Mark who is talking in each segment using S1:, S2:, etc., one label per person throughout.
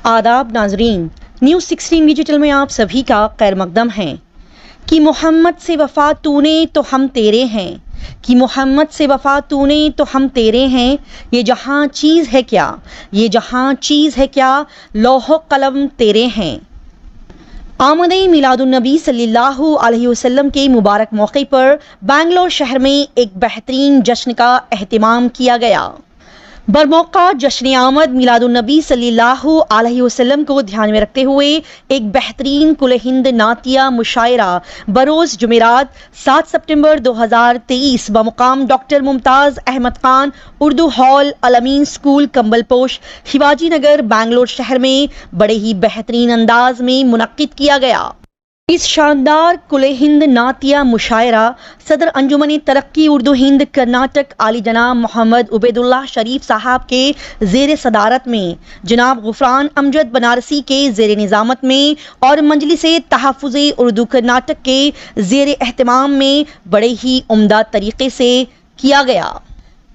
S1: आदाब नाजरीन, news 16 digital में आप सभी का खैर मकदम है कि मोहम्मद से वफा तूने तो हम तेरे हैं, कि मोहम्मद से वफा तूने तो हम तेरे हैं। ये जहां चीज़ है क्या, ये जहां चीज़ है क्या, लौह कलम तेरे हैं। आमद मिलादुन्नबी सल्लल्लाहु अलैहि वसल्लम के मुबारक मौके पर बेंगलोर शहर में एक बेहतरीन जश्न का एहतमाम किया गया। बरमौका जश्न आमद मिलादुन्नबी सल्लल्लाहु अलैहि वसल्लम को ध्यान में रखते हुए एक बेहतरीन कुल हिंद नातिया मुशायरा बरोज़ जुमेरात 7 सितंबर 2023 बमुकाम doctor Mumtaz Ahmed Khan Urdu hall Alameen school Kambalposh Shivaji Nagar Bangalore शहर में बड़े ही बेहतरीन अंदाज में मुनक्किद किया गया। इस शानदार कुल हिंद नातिया मुशायरा सदर अंजुमन तरक्की उर्दू हिंद कर्नाटक आली जनाब मोहम्मद उबैदुल्लाह शरीफ साहब के ज़ेर सदारत में जनाब गुफरान अमजद बनारसी के ज़ेर निज़ामत में और मजलिस तहफ़्फ़ुज़ उर्दू कर्नाटक के ज़ेर एहतमाम में बड़े ही उम्दा तरीक़े से किया गया।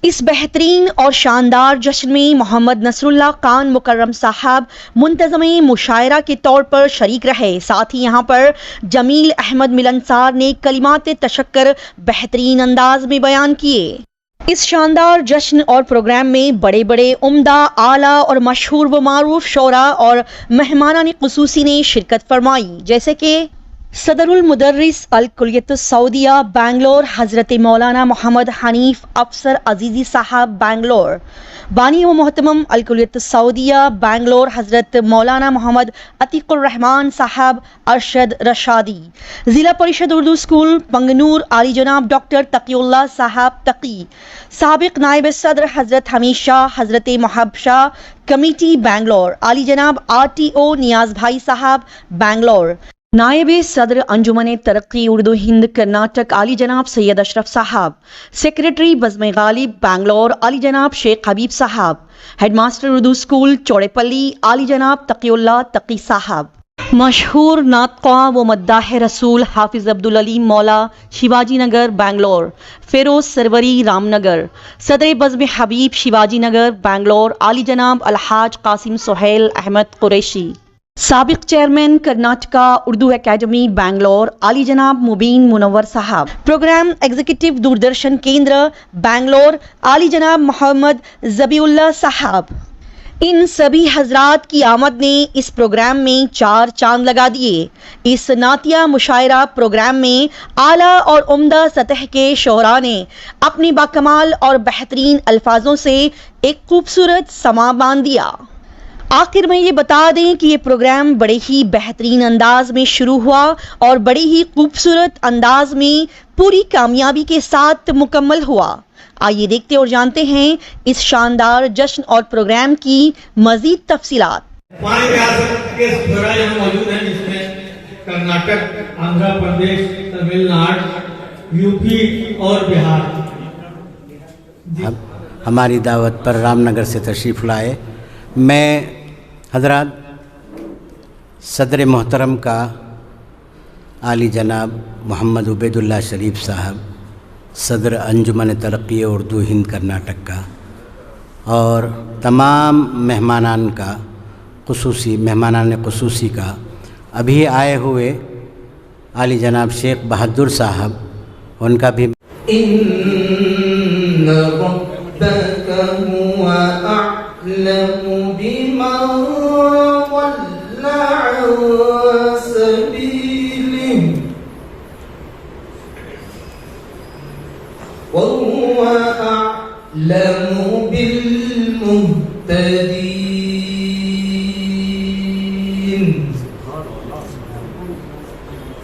S1: इस बेहतरीन और शानदार जश्न में मोहम्मद नसरुल्लाह खान मुकर्रम साहब मुंतज़म मुशायरा के तौर पर शरीक रहे। साथ ही यहाँ पर जमील अहमद मिलनसार ने कलिमात तशक्कर बेहतरीन अंदाज में बयान किए। इस शानदार जश्न और प्रोग्राम में बड़े बड़े उम्दा आला और मशहूर व मारूफ शोरा और मेहमानान ख़ुसूसी ने शिरकत फरमाई, जैसे कि सदरुल मुदर्रिस अल कुलियतुस सऊदिया बेंगलोर हज़रत मौलाना मोहम्मद हनीफ अफसर अजीज़ी साहब बेंगलोर, बानी व मोहतरम अल कुलियतुस सऊदिया बेंगलोर हज़रत मौलाना मोहम्मद अतीकुर रहमान साहब अरशद रशादी, ज़िला परिषद उर्दू स्कूल पंगनूर आली जनाब डॉक्टर तकीउल्लाह साहब तकी, साबिक नायब सदर हज़रत हमीद शाह हज़रत महब शाह कमेटी बेंगलोर, आली जनाब RTO नियाज भाई साहब बेंगलोर, नायब सदर अंजुमन तरक्की उर्दू हिंद कर्नाटक आली जनाब सैयद अशरफ साहब, सेक्रेटरी बज़्म गालिब बेंगलोर आली जनाब शेख हबीब साहब, हेडमास्टर उर्दू स्कूल चौड़ेपल्ली आली जनाब तकीउल्लाह तकी साहब, मशहूर नातक़्वा व मद्दाह रसूल हाफिज़ अब्दुल अलीम मौला शिवाजी नगर बेंगलोर, फ़िरोज़ सरवरी रामनगर, सदर बज़्म हबीब शिवाजी नगर बेंगलोर आली जनाब अलहाज कासिम सुहेल अहमद कुरैशी, साबिक चेयरमैन कर्नाटका उर्दू एकेडमी बेंगलोर आली जनाब मुबीन मुनव्वर साहब, प्रोग्राम एग्जीक्यूटिव दूरदर्शन केंद्र बेंगलोर आली जनाब मोहम्मद ज़बीउल्लाह साहब। इन सभी हजरात की आमद ने इस प्रोग्राम में 4 चांद लगा दिए। इस नातिया मुशायरा प्रोग्राम में आला और उम्दा सतह के शोहरा ने अपनी बाकमाल और बेहतरीन अल्फाजों से एक खूबसूरत समा बांध दिया। आखिर में ये बता दें कि ये प्रोग्राम बड़े ही बेहतरीन अंदाज में शुरू हुआ और बड़े ही खूबसूरत अंदाज में पूरी कामयाबी के साथ मुकम्मल हुआ। आइए देखते और जानते हैं इस शानदार जश्न और प्रोग्राम की मजीद तफसीलात।
S2: कर्नाटक, आंध्र प्रदेश, तमिलनाडु, यूपी और बिहार
S3: हमारी दावत पर रामनगर से तशरीफ़ लाए। मैं हज़रात सदर मोहतरम का आली जनाब मोहम्मद उबैदुल्लाह शरीफ साहब सदर अंजुमन तरक्की उर्दू हिंद कर्नाटक का और तमाम मेहमानान ख़ुसूसी का अभी आए हुए आली जनाब शेख बहादुर साहब, उनका भी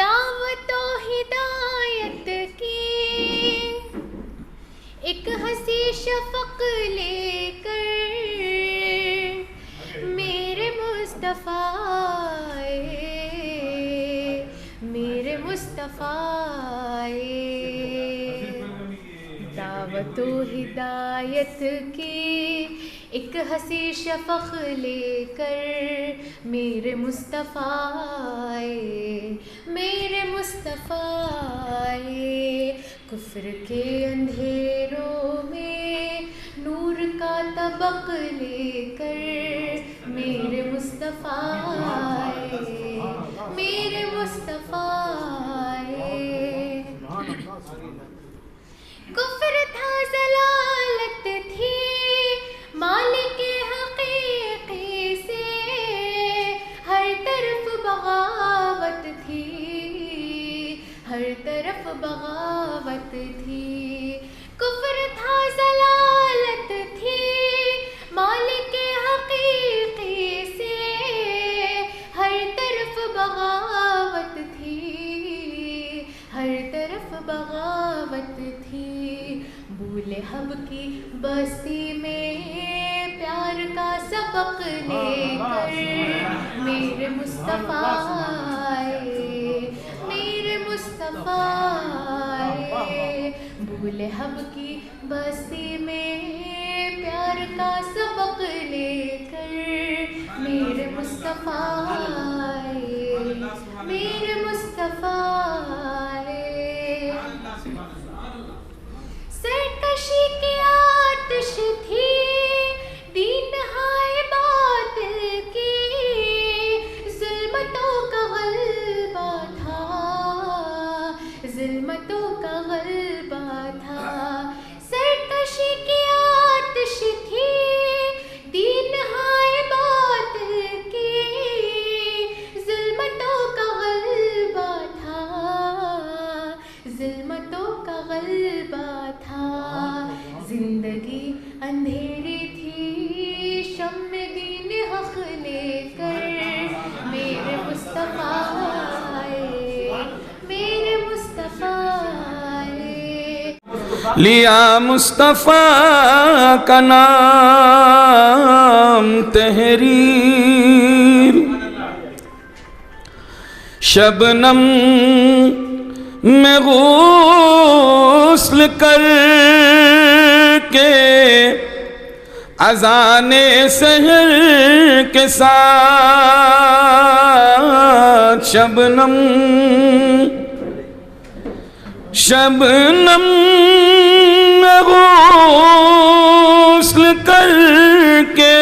S4: दावत ओ हिदायत की एक हंसी शफक लेकर मेरे मुस्तफ़ा दावत ओ हिदायत की एक हंसी शफक लेकर मेरे मुस्तफ़ा कुफ्र के अंधेरों में नूर का तबक लेकर मेरे मुस्तफ़ा कुफ्र था ज़लालत थी मालिक हक़ीक़ी से हर तरफ बगावत थी कुफ्र था ज़लालत थी मालिक हक़ीक़ी से हर तरफ बगावत थी बूले हब की बस्ती में प्यार का सबक लेकर मेरे मुस्तफ़ा बूले हब की बस्ती में प्यार का सबक लेकर मेरे मुस्तफ़ा सरकशी की आतिश थी दीन हाय बातिल की ज़ुल्मतों का गलबा था सरकशी की आतिश थी दीन हाय बातिल की ज़ुल्मतों का गलबा था जिंदगी अंधेरी थी शम्मे दीन हक़ लेकर मेरे मुस्तफ़ा
S5: लिया मुस्तफ़ा का नाम तहरीर शबनम में गुस्ल करके अज़ाने सहर के साथ शबनम में गुस्ल करके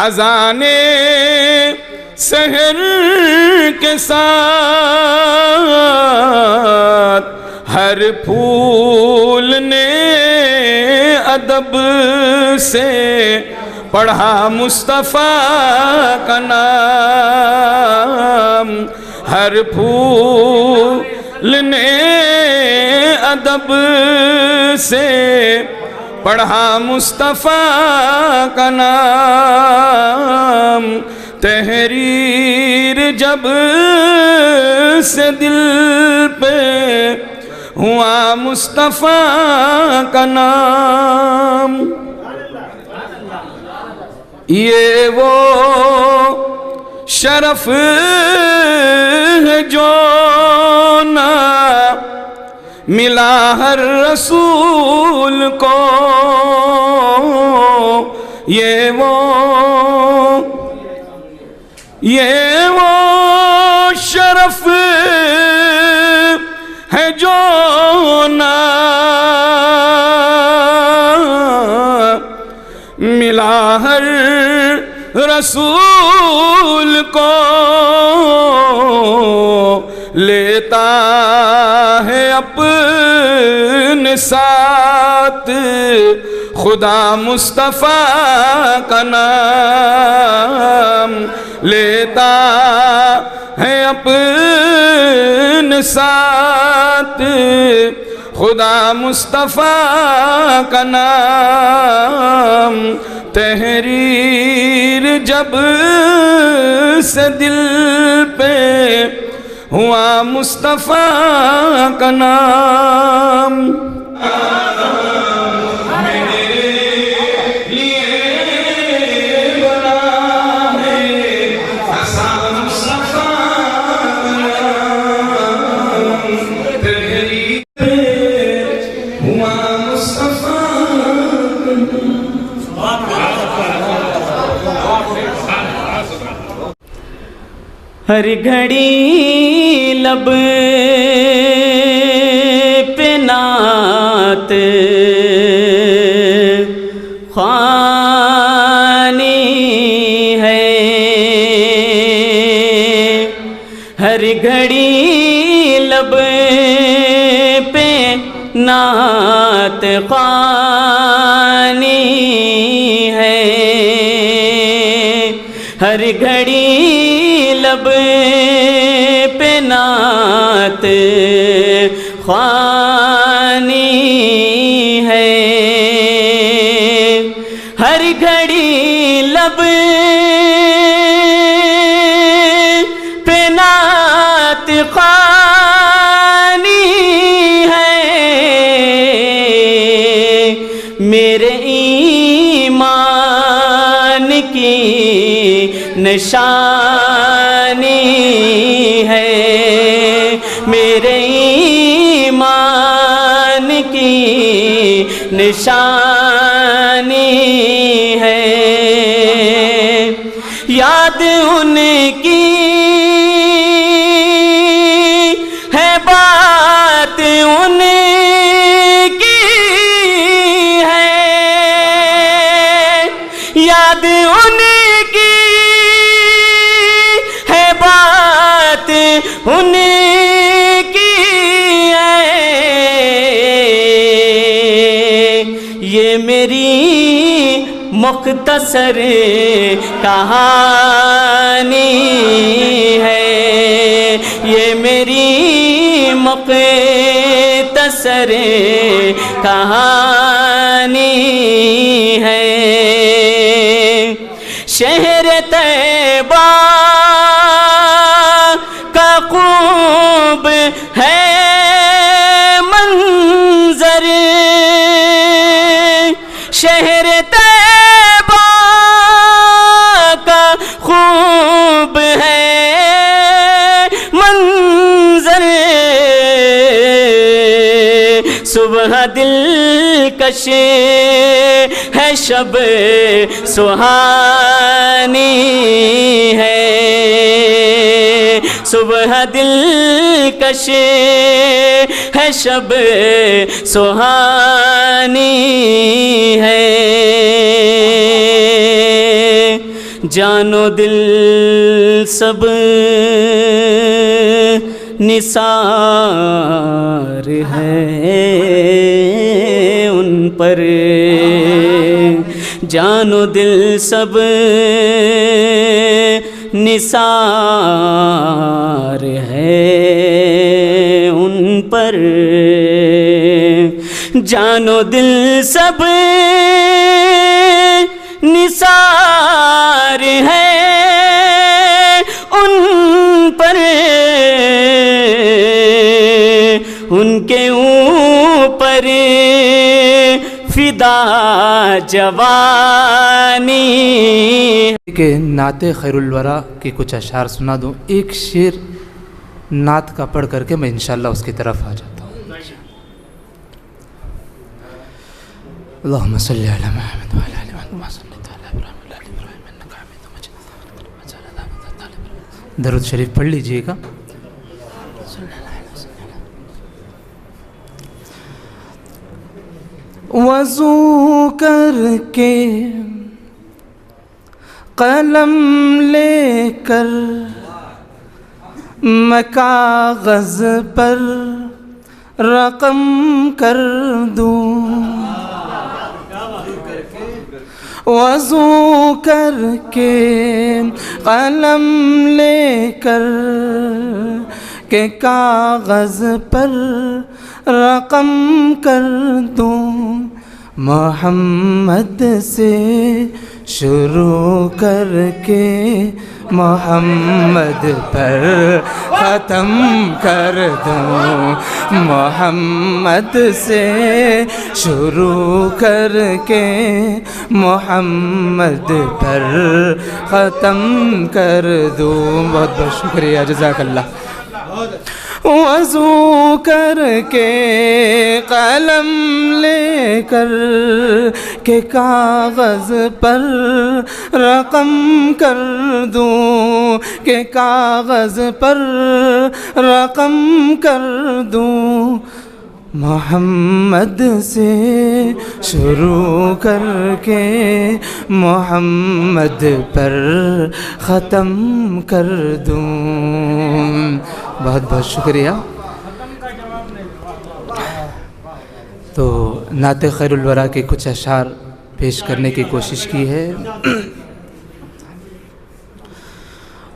S5: अज़ाने सहर के साथ हर फूल ने अदब से पढ़ा मुस्तफ़ा का नाम हर फूल ने अदब से पढ़ा मुस्तफ़ा का नाम तहरीर जब से दिल पे हुआ मुस्तफ़ा का नाम ये वो शरफ है जो ना मिला हर रसूल को ये वो शरफ है जो ना मिला हर रसूल को लेता है अपने साथ खुदा मुस्तफ़ा का नाम लेता है अपने साथ, खुदा मुस्तफ़ा का नाम तहरीर जब से दिल पे हुआ मुस्तफ़ा का नाम।
S6: हर घड़ी लब पे नात ख़्वानी है, हर घड़ी लब पे नात ख़्वानी है, हर घड़ी लब पे नात ख़्वानी है, हर घड़ी लब पे नात ख़्वानी है। मेरे ईमान की निशानी है, मेरे ईमान की निशानी है। याद उनकी है, बात उनकी है, याद उनकी है, बात उनकी है। ये मेरी मुख्तसर कहानी है, ये मेरी मुख्तसर कहानी है। शहर तैबा का खूब है मंजर, शहर तैबा का खूब है मंजर। सुबह दिलकश है, शब सुहानी है, सुबह दिलकश है, शब सुहानी है। जानो दिल सब निसार है उन पर, जानो दिल सब निसार है उन पर, जानो दिल सब निसार है उन पर, उनके ऊपर फिदा जवानी।
S7: के नाते खैरुल वरा के कुछ अशार सुना दूँ। एक शेर नात का पढ़ करके मैं इंशाल्लाह उसकी तरफ आ जाता हूँ। अल्लाहुम्मा सल्ली अला मुहम्मद व अला आलि मुहम्मद दरूद शरीफ पढ़ लीजिएगा। वज़ू करके कलम लेकर मैं कागज़ पर रकम कर दूँ,
S5: वज़ू करके कलम लेकर के कागज़ पर रकम कर दूँ, मोहम्मद से शुरू करके मोहम्मद पर ख़त्म कर दूँ, मोहम्मद से शुरू करके मोहम्मद पर ख़त्म कर दूँ। बहुत बहुत शुक्रिया, जज़ाकल्लाह। वज़ू करके कलम लेकर के कागज़ पर रकम कर दूँ, के कागज़ पर रकम कर दूँ, मोहम्मद से शुरू करके मोहम्मद पर ख़त्म कर दूँ। बहुत बहुत शुक्रिया। तो नाते खैरुल वरा के कुछ अशार पेश करने की कोशिश की है।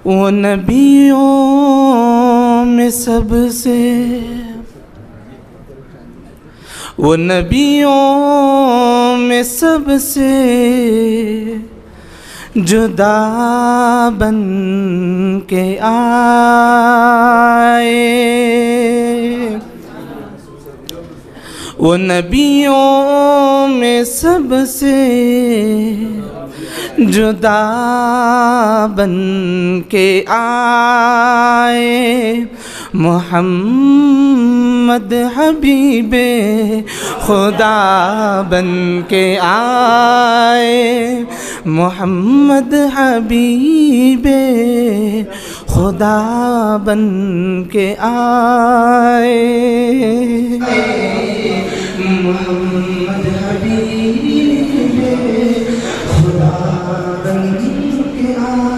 S5: वो नबियों में सबसे, वो नबियों में सबसे जुदा बन के आए, वो नबियों में सबसे जुदा बन के आए, मोहम्मद हबीबे खुदा बन के आए, मोहम्मद हबीबे खुदा बन के आए, मोहम्मद हबीबे खुदा बन के आए।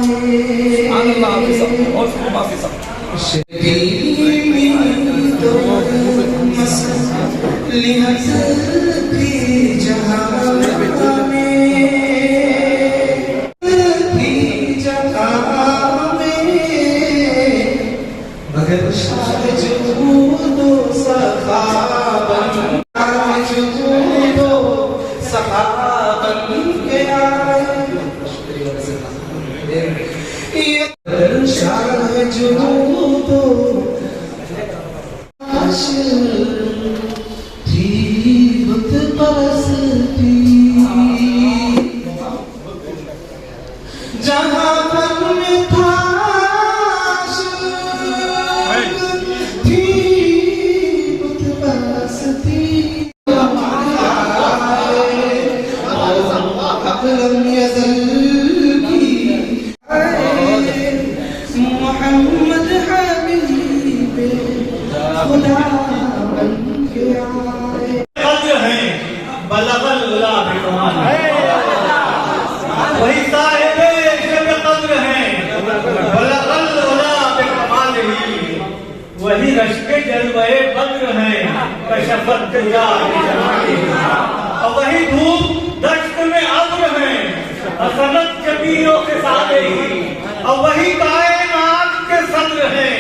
S2: वही साहिब शब कद्र हैं, बलगल उला बिकमाल ही, वही रश्के जलवे बद्र हैं, कशफत या जमाली, और वही धूप दश्त में अब्र हैं, असनत जबीरों के साले ही, और वही कायनात के सद्र हैं,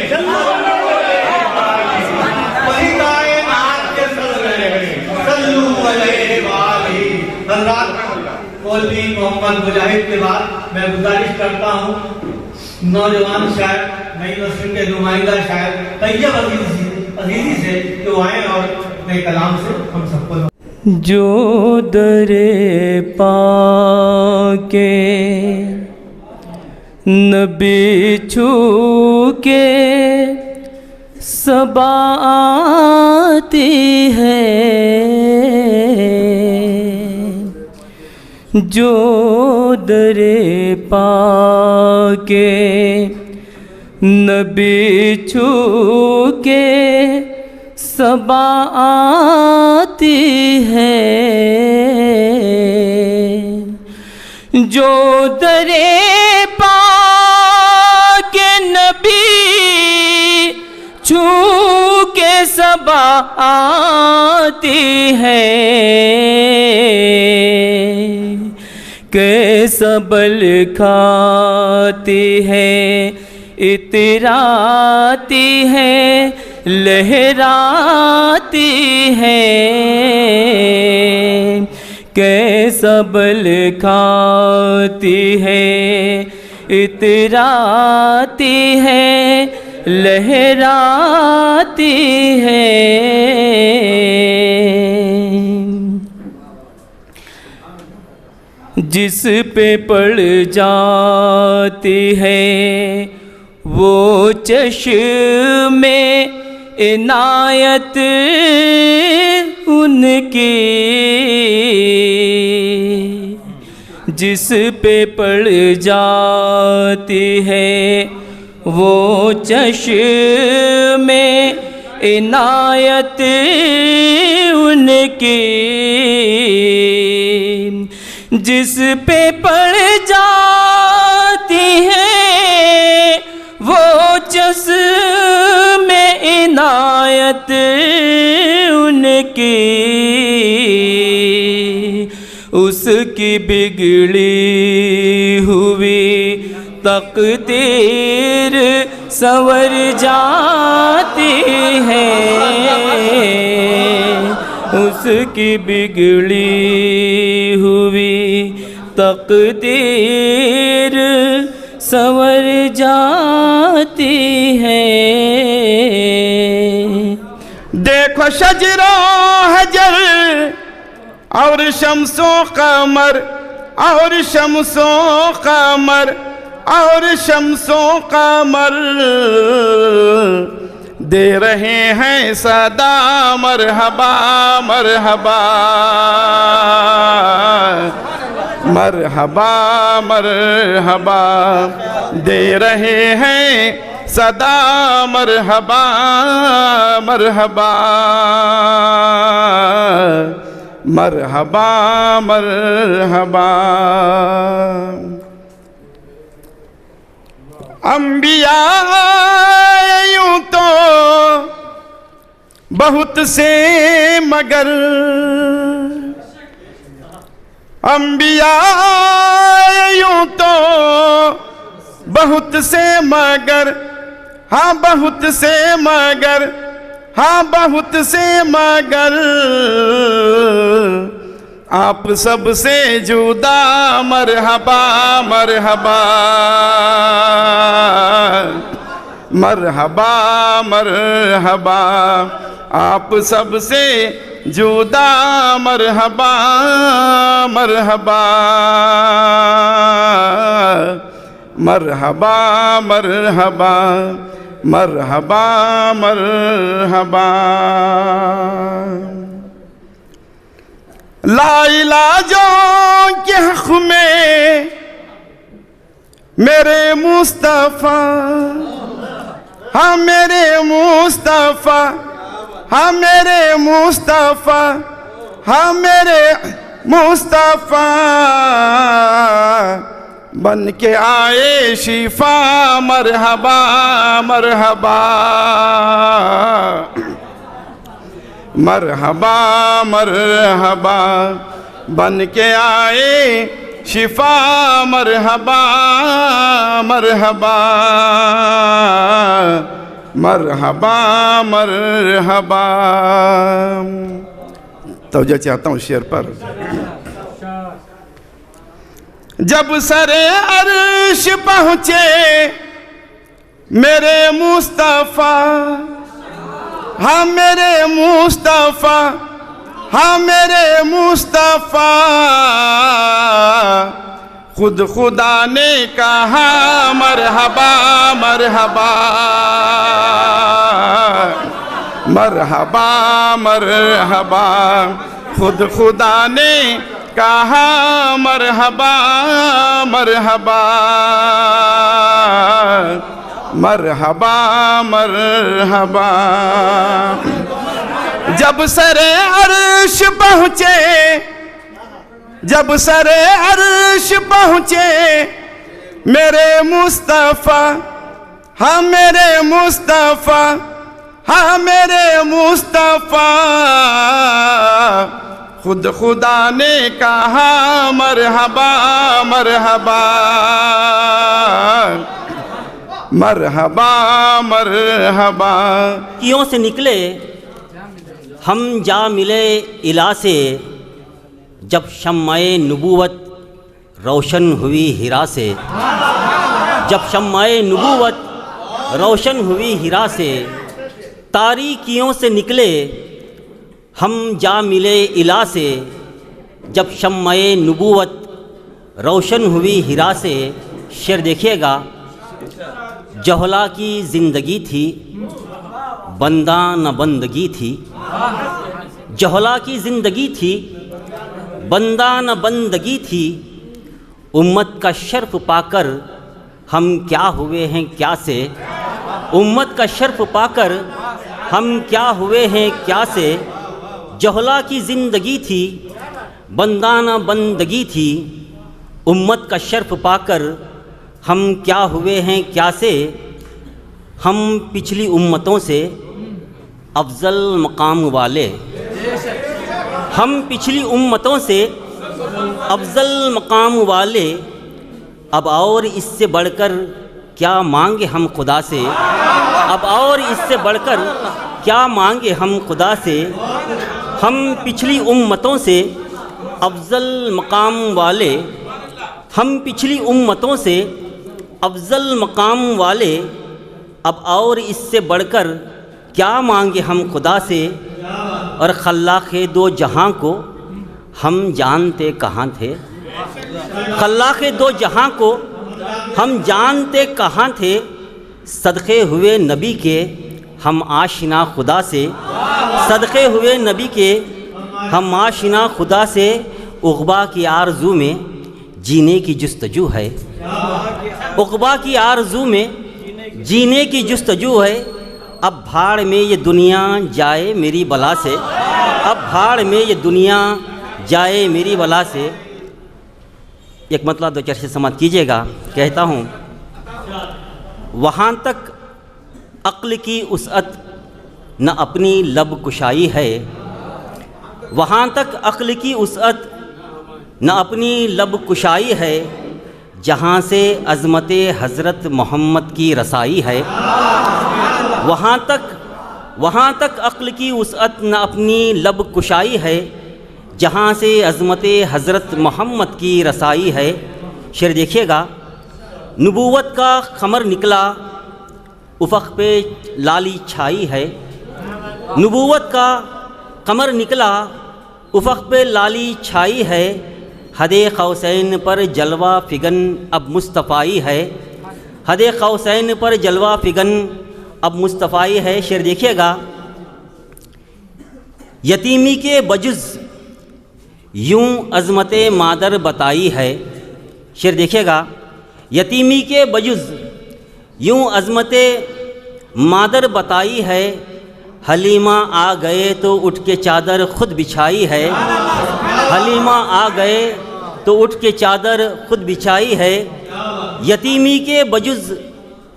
S2: वही कायनात के सद्र हैं, सल्लू अलैहि वाली। मौलवी मोहम्मद मुजाहिद के बाद मैं गुजारिश करता हूँ नौजवान शायर, नई नस्ल के नुमाइंदा शायर तैयब अजीजी से कि वो आए और अपने कलाम से हम सबको
S6: जो दरे पाके नबी छू के सबा आती है, जो दरे पाके नबी छू के सबा आती है, जो दरे पाके नबी छू के सबा आती है, कैसा बल खाती है, इतराती है, लहराती है। कैसा बल खाती है, इतराती है, लहराती है। जिस पे पड़ जाती है वो चश्मे इनायत उनकी, जिस पे पड़ जाती है वो चश्मे इनायत उनकी, जिस पे पड़ जाती है वो चश्मे इनायत उनकी, उसकी बिगड़ी हुई तकदीर संवर जाती है। उसकी बिगड़ी हुई तकदीर संवर जाती है।
S8: देखो शजरो हजर और शम्सो कमर और शम्सो कमर और शम्सो कमर दे रहे हैं सदा मरहबा मरहबा मरहबा मरहबा, दे रहे हैं सदा मरहबा मरहबा मरहबा मरहबा। अंबिया यूं तो बहुत से मगर, अंबिया यूं तो बहुत से मगर, हाँ बहुत से मगर, हाँ बहुत से मगर, आप सबसे जुदा मरहबा मरहबा मरहबा मरहबा, आप सबसे जुदा मरहबा मरहबा मरहबा मरहबा मरहबा मरहबा। ला इलाजों के हक़ में मेरे मुस्तफ़ा, हाँ मेरे मुस्तफ़ा, हाँ मेरे मुस्तफ़ा, हाँ मेरे मुस्तफ़ा, बन के आए शिफा मरहबा मरहबा मरहबा मरहबा, बन के आए शिफा मरहबा मरहबा मरहबा मरहबा। तवज्जो चाहता हूँ शेर पर। जब सरे अर्श पहुँचे मेरे मुस्तफ़ा, हाँ मेरे मुस्तफ़ा, हाँ मेरे मुस्तफ़ा, खुद खुदा ने कहा मरहबा मरहबा मरहबा मरहबा, खुद खुदा ने कहा मरहबा मरहबा मरहबा मरहबा। जब सरे अर्श पहुँचे, जब सरे अर्श पहुँचे मेरे मुस्तफ़ा, हाँ मेरे मुस्तफ़ा, हाँ मेरे मुस्तफ़ा, खुद खुदा ने कहा मरहबा मरहबा मरहबा मरहबा।
S9: कियों से निकले हम जा मिले इला से, जब शम्माए नबूवत रोशन हुई हिरा से। जब शम्माए नबूवत रोशन हुई हिरा से, तारीकियों से निकले हम जा मिले इला से, जब शम्माए नबूवत रोशन हुई हिरा से। शेर देखिएगा, जहला की ज़िंदगी थी बंदा न बंदगी थी। जहला की ज़िंदगी थी बंदा न बंदगी थी। उम्मत का शर्फ पाकर हम क्या हुए हैं क्या से। उम्मत का शर्फ पाकर हम क्या हुए हैं क्या से। जहला की ज़िंदगी थी बंदा न बंदगी थी। उम्मत का शर्फ पाकर हम क्या हुए हैं क्या से। हम पिछली उम्मतों से अफजल मकाम वाले। हम पिछली उम्मतों से अफजल मकाम वाले। अब और इससे बढ़कर क्या मांगे हम खुदा से। अब और इससे बढ़कर क्या मांगे हम खुदा से। हम पिछली उम्मतों से अफजल मकाम वाले। हम पिछली उम्मतों से अफजल मकाम वाले। अब और इससे बढ़कर क्या मांगे हम खुदा से। और खल्लाक़े दो जहां को हम जानते कहाँ थे। खल्लाक़े दो जहां को हम जानते कहाँ थे। सदक़े हुए नबी के हम आशिना खुदा से। सदक़े हुए नबी के हम आशिना खुदा से। उक़बा की आरज़ू में जीने की जुस्तजू है। उक़बा की आरज़ू में जीने की जुस्तजू है। अब भाड़ में ये दुनिया जाए मेरी बला से। अब भाड़ में ये दुनिया जाए मेरी बला से। एक मतलब दो चर्चे समाप्त कीजिएगा। कहता हूँ, वहाँ तक अक्ल की उसअत न अपनी लब कुशाई है। वहाँ तक अक्ल की उसअत न अपनी लब कुशाई है। जहाँ से अज़मत हज़रत मोहम्मद की रसाई है। वहाँ तक अक्ल की उसअत न अपनी लब कुशाई है। जहाँ से अज़मत हज़रत मोहम्मद की रसाई है। शेर देखिएगा, नबूवत का ख़मर निकला उफ़क़ पे लाली छाई है। नबूवत का क़मर निकला उफ़क़ पे लाली छाई है। हदे क़ौसैन पर जलवा फ़िगन अब मुस्तफ़ाई है। हदे क़ौसैन पर जलवा फ़िगन अब मुस्तफ़ाई है। शेर देखिएगा, यतीमी के बजुज़ यूं अज़मत मादर बताई है। शेर देखिएगा, यतीमी के बजुज़ यूं अज़मत मादर बताई है। हलीमा आ गए तो उठ के चादर खुद बिछाई है। हलीमा आ गए तो उठ के चादर खुद बिछाई है। यतीमी के बजुज़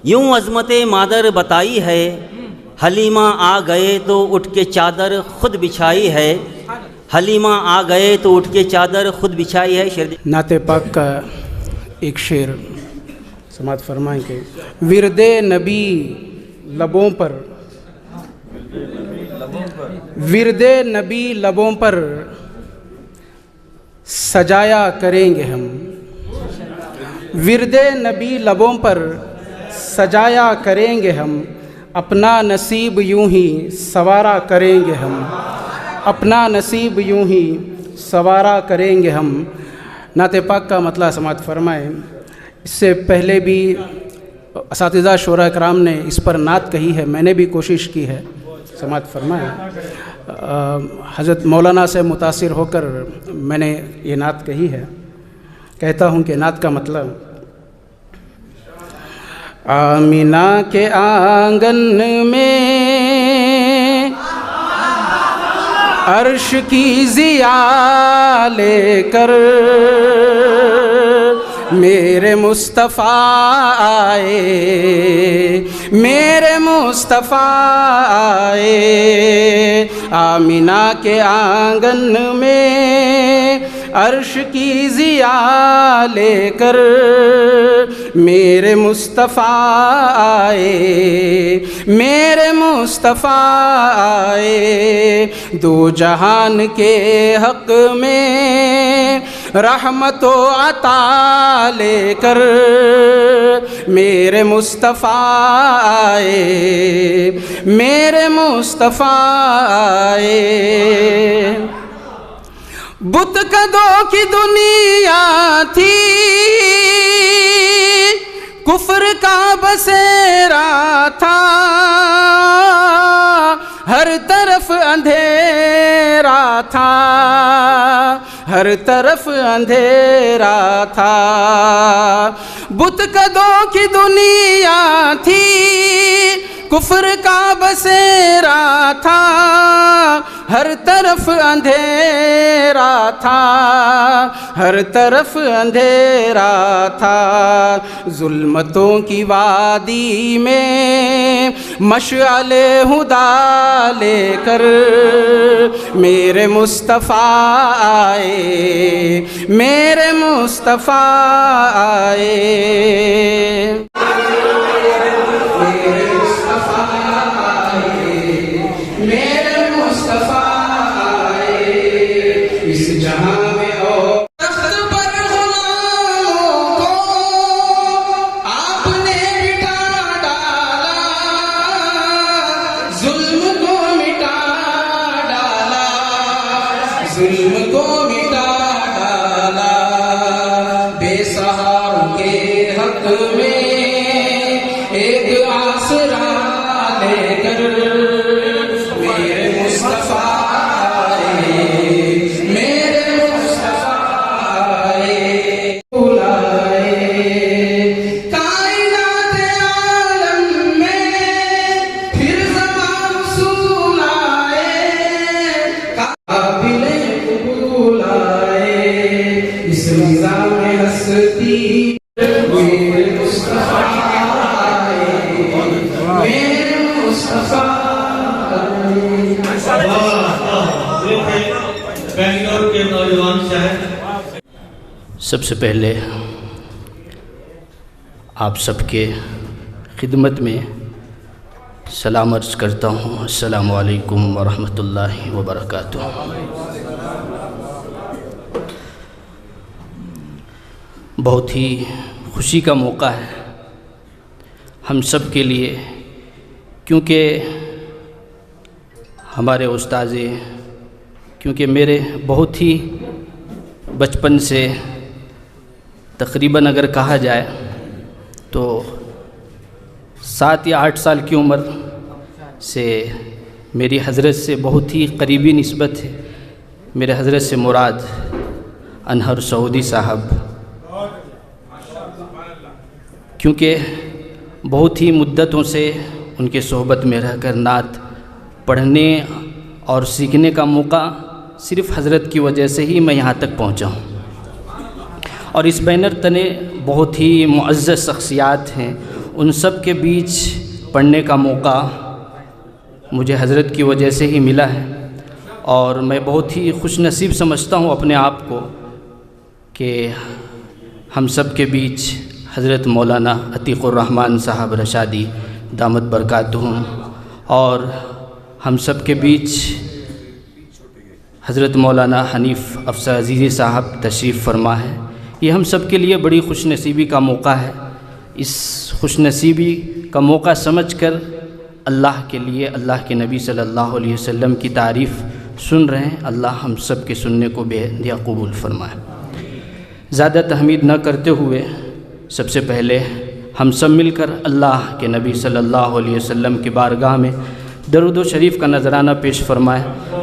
S9: यूं अज़मत मादर बताई है। हलीमा आ गए तो उठ के चादर खुद बिछाई है। हलीमा आ गए तो उठ के चादर खुद बिछाई है। शेर
S10: नाते पाक का एक शेर समात फरमाएंगे। विरदे नबी लबों पर, विरदे नबी लबों पर सजाया करेंगे हम। विरदे नबी लबों पर सजाया करेंगे हम। अपना नसीब यूं ही सवारा करेंगे हम। अपना नसीब यूं ही सवारा करेंगे हम। नाते पाक का मतलब समात फरमाएँ। इससे पहले भी असातिज़ा शोरा कराम ने इस पर नात कही है, मैंने भी कोशिश की है। समात फरमाएँ, हज़रत मौलाना से मुतासिर होकर मैंने ये नात कही है। कहता हूँ कि नात का मतलब, आमिना के आंगन में अर्श की ज़िया लेकर मेरे मुस्तफ़ा आए, मेरे मुस्तफ़ा आए, आमिना के आंगन में अर्श की ज़िया लेकर। मेरे मुस्तफ़ा आए, मेरे मुस्तफ़ा आए, दो जहान के हक़ में रहमत व अता लेकर। मेरे मुस्तफ़ा आए, मेरे मुस्तफ़ा आए। बुत कदों की दुनिया थी, कुफ्र का बसेरा था, हर तरफ अंधेरा था, हर तरफ अंधेरा था। बुत कदों की दुनिया थी, कुफ्र का बसेरा था, हर तरफ अंधेरा था, हर तरफ अंधेरा था। जुल्मतों की वादी में मशअले हुदा लेकर मेरे मुस्तफ़ा आए, मेरे मुस्तफ़ा आए। जुल्म को मिटा डाला, बेसहारों के हक में एक आसरा लेकर। मेरे मुस्तफ़ा आए, मेरे मुस्तफ़ा आए, बुलाए कायनात आलम में फिर ज़मान रसूल आए, काबिल इस निज़ाम में हस्ती। मेरे मुस्तफ़ा आए, मेरे मुस्तफ़ा
S2: बेंगलोर के नौजवान शहर।
S11: सबसे पहले आप सबके खिदमत में सलाम अर्ज़ करता हूँ। अस्सलामु अलैकुम वरहमतुल्लाहि वबरकातुहू। बहुत ही खुशी का मौका है हम सब के लिए, क्योंकि हमारे उस्ताज़े, क्योंकि मेरे बहुत ही बचपन से तकरीबन अगर कहा जाए तो 7 या 8 साल की उम्र से मेरी हज़रत से बहुत ही करीबी निस्बत है। मेरे हज़रत से मुराद अनहर सऊदी साहब, क्योंकि बहुत ही मुद्दतों से उनके सोहबत में रहकर नात पढ़ने और सीखने का मौका सिर्फ़ हज़रत की वजह से ही मैं यहाँ तक पहुँचा हूँ। और इस बैनर तले बहुत ही मुअज़्ज़ज़ शख्सियात हैं, उन सब के बीच पढ़ने का मौका मुझे हज़रत की वजह से ही मिला है। और मैं बहुत ही खुश नसीब समझता हूँ अपने आप को कि हम सब के बीच हज़रत मौलाना अतीक़ुर रहमान साहब रशादी दामत बरकातुहुम और हम सब के बीच हज़रत मौलाना हनीफ़ अफ़सर अज़ीज़ी साहब तशरीफ़ फरमा है। ये हम सब के लिए बड़ी खुशनसीबी का मौका है। इस खुशनसीबी का मौका समझकर अल्लाह के लिए, अल्लाह के नबी सल्लल्लाहु अलैहि वसल्लम की तारीफ़ सुन रहे हैं। अल्लाह हम सब के सुनने को बेहदिया कबूल फरमाए। ज़्यादा तहमीद न करते हुए सबसे पहले हम सब मिलकर अल्लाह के नबी सल्लल्लाहु अलैहि वसल्लम की बारगाह में दरूद व शरीफ का नजराना पेश फरमाए।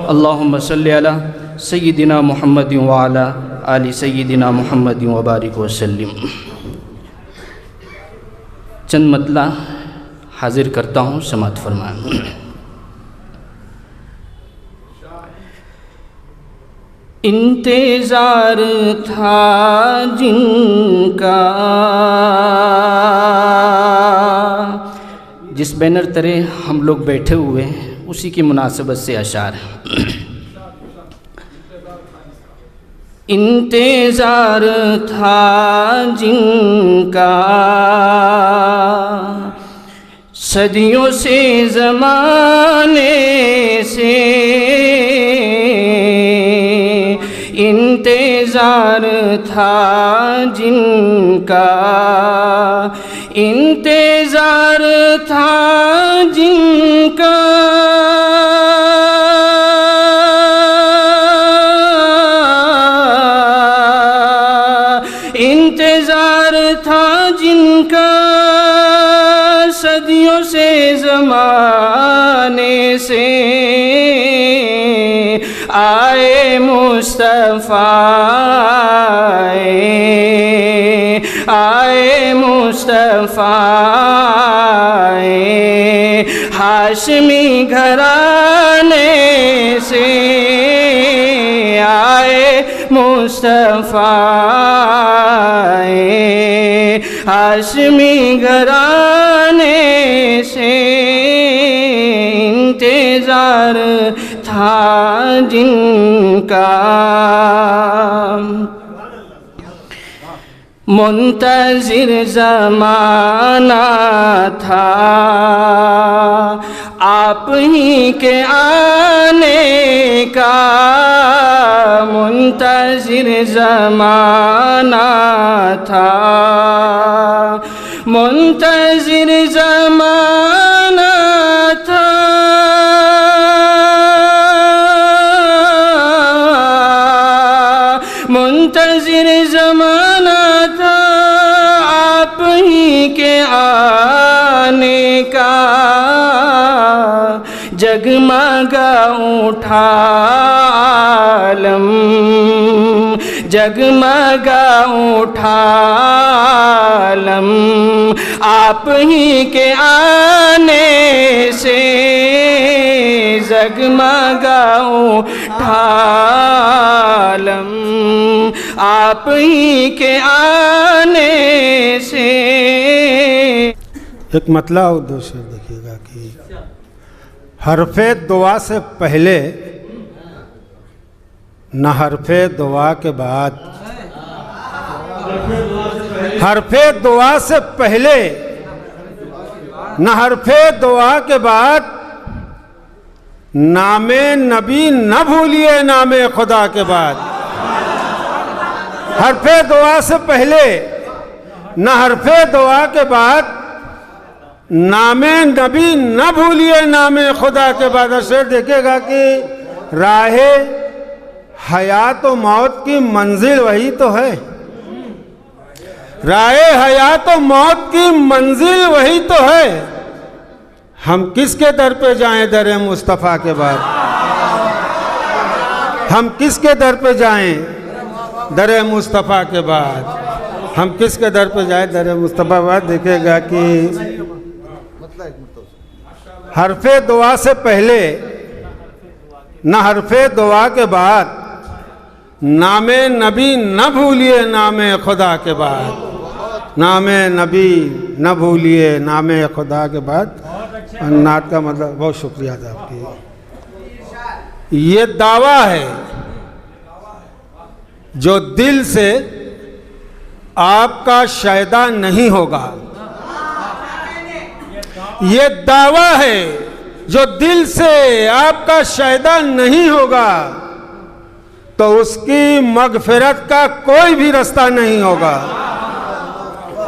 S11: अल्लाहुम्मा सल्ली अला सय्यिदिना मुहम्मद व अला आलि सय्यिदिना मुहम्मद व बारिक व सल्लिम। चंद मतला हाजिर करता हूँ, समात फरमाएं। इंतज़ार था जिनका, जिस बैनर तले हम लोग बैठे हुए हैं उसी की मुनासिबत से अशार है। इंतज़ार था जिनका सदियों से ज़माने से, इंतज़ार था जिनका, इंतज़ार था जिनका, इंतज़ार था जिनका सदियों से ज़माने से, आए मुस्तफ़ा आए मुस्तफ़ा हाशमी घराने से, आए मुस्तफ़ा हाशमी घराने से, इंतज़ार था जिनका। मुंतज़िर ज़माना था आप ही के आने का, मुंतज़िर ज़माना था, मुंतज़िर ज़माना था, मुंतज़िर ज़माना था आप ही के आने का, जगमगा उठा आलम, जगमगा उठा आलम, आप ही के आने से, जगमगा उठा आलम, आप ही के आने से।
S12: एक मतला उद्देश्य देखिएगा कि हरफे दुआ से पहले न हरफे दुआ के बाद, हरफे दुआ से पहले न हरफे दुआ के बाद, नामे नबी न भूलिए नामे खुदा के बाद। हरफे दुआ से पहले न हरफे दुआ के बाद, नामे नबी न भूलिए नामे खुदा के बाद। शेर देखेगा कि राहे हयात व मौत की मंजिल वही तो है, राहे हयात व मौत की मंजिल वही तो है। हम किसके दर पे जाएं दर मुस्तफ़ा के बाद, हम किसके दर पे जाएं दर मुस्तफ़ा के बाद, हम किसके दर पे जाएं दर मुस्तफ़ा के बाद। देखेगा कि हरफे दुआ से पहले न हरफे दुआ के बाद, नामे नबी न भूलिए नामे खुदा के बाद, नामे नबी न भूलिए नामे खुदा के बाद। नात का मतलब बहुत शुक्रिया था आपकी। ये दावा है जो दिल से आपका शायदा नहीं होगा, ये दावा है जो दिल से आपका शायदा नहीं होगा, तो उसकी मगफिरत का कोई भी रास्ता नहीं होगा,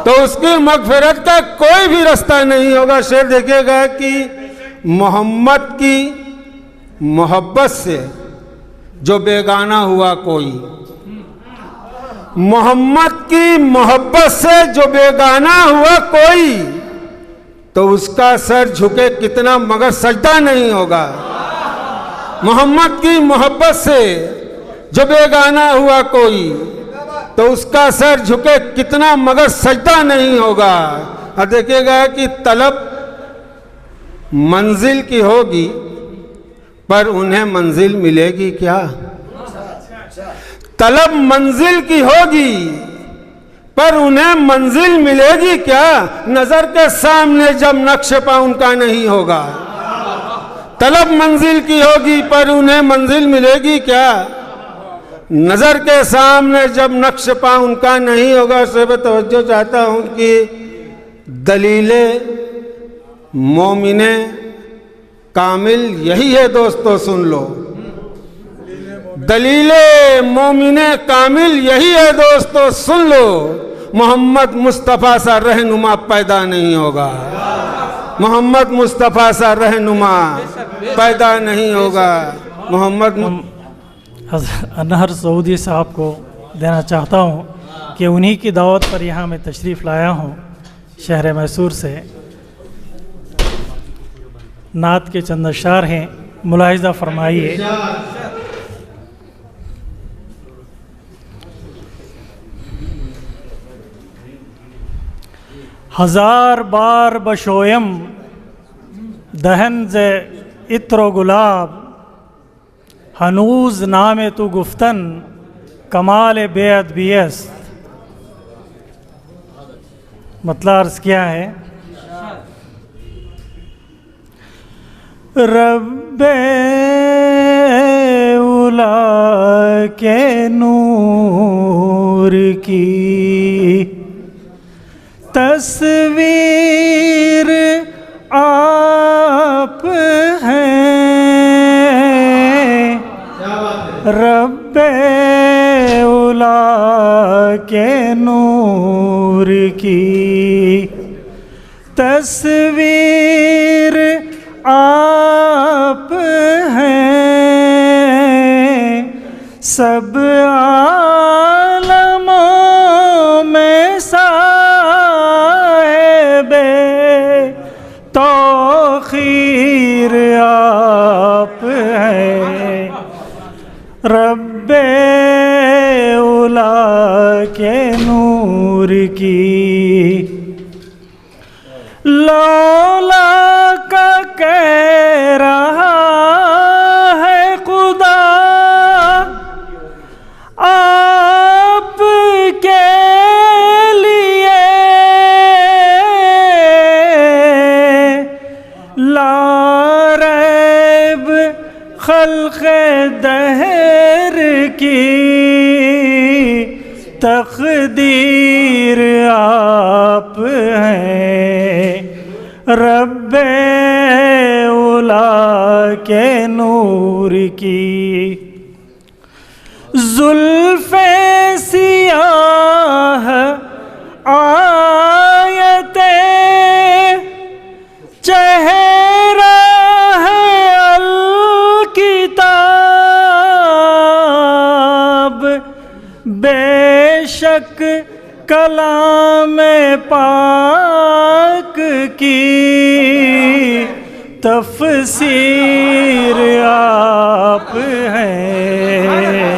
S12: तो उसकी मगफिरत का कोई भी रास्ता नहीं होगा। शेर देखिएगा कि मोहम्मद की मोहब्बत से जो बेगाना हुआ कोई, मोहम्मद की मोहब्बत से जो बेगाना हुआ कोई, तो उसका सर झुके कितना मगर सजदा नहीं होगा। मोहम्मद की मोहब्बत से जो बेगाना हुआ कोई, तो उसका सर झुके कितना मगर सजदा नहीं होगा। और देखिएगा कि तलब मंजिल की होगी पर उन्हें मंजिल मिलेगी क्या। तलब मंजिल की होगी पर उन्हें मंजिल मिलेगी क्या, नजर के सामने जब नक्श पा उनका नहीं होगा। तलब मंजिल की होगी पर उन्हें मंजिल मिलेगी क्या, नजर के सामने जब नक्श पा उनका नहीं होगा। से मैं तवज्जो चाहता हूं कि दलीले मोमिने कामिल यही है दोस्तों, सुन लो। दलीले मोमिने कामिल यही है दोस्तों, सुन लो। मोहम्मद मुस्तफ़ा सा रहनुमा पैदा नहीं होगा, मोहम्मद मुस्तफ़ा सा रहनुमा पैदा नहीं होगा। मोहम्मद
S13: अनहर सऊदी साहब को देना चाहता हूँ कि उन्हीं की दावत पर यहाँ मैं तशरीफ़ लाया हूँ शहर मैसूर से। नात के चंद अशार हैं, मुलाहिज़ा फरमाइए। हजार बार बशोयम दहन जे इत्रो गुलाब, हनूज नाम तू गुफ्तन कमाल बेअदबियस्त। मतलब अर्ज़ क्या है, रब्बे उला के नूर की तस्वीर आप हैं, रब्बे उला के नूर की तस्वीर आप हैं। सब आलमों में साहिबे तौखीर आप हैं, रब्बे उला के नूर की। लौला का कह रहा है खुदा आप के लिए, लारैब खल्क़े दहर की तक़दीर आप हैं, रब्बे उला के नूर की। ज़ुल्फ़े सियाह आयते चेहरा है अल-किताब, बेशक कलाम पाक की तफसीर आप हैं,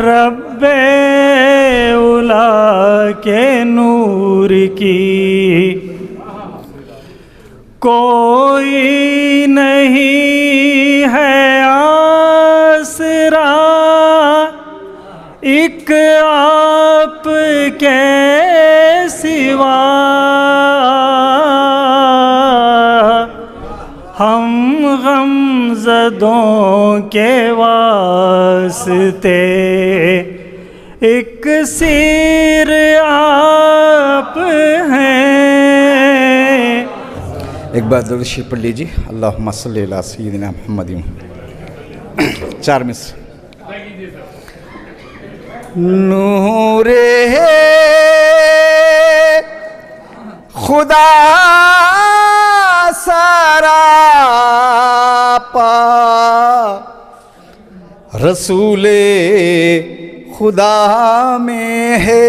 S13: रब्बे उला के नूर की। कोई नहीं है आसरा एक आप के सिवा, हम गमज़दों के वास्ते एक सिर आप हैं।
S14: एक बार दुरूद शरीफ पढ़ लीजिए, अल्लाहुम्मा सल्ली अला सय्यिदिना मुहम्मदिन। 4 मिस।
S8: नूरे खुदा सरापा रसूले खुदा में है,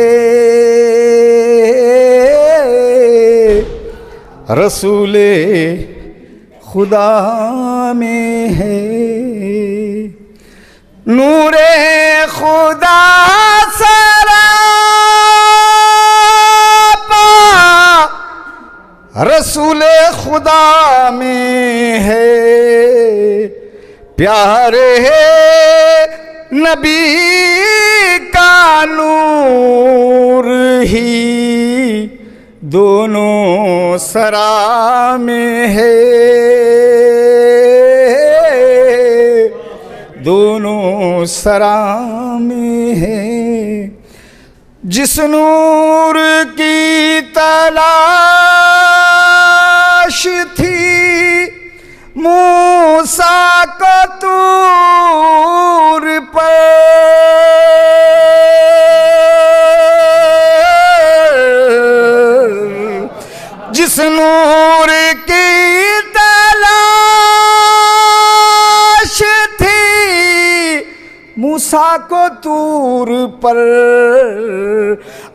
S8: रसूले खुदा में है। नूरे खुदा सरापा रसूले खुदा में है, प्यारे नबी का नूर ही दोनों सरा में है, दोनों सरा में है। जिस नूर की तलाश थी मूसा को तूर पर, जिस नूर की तलाश थी मूसा को तूर पर,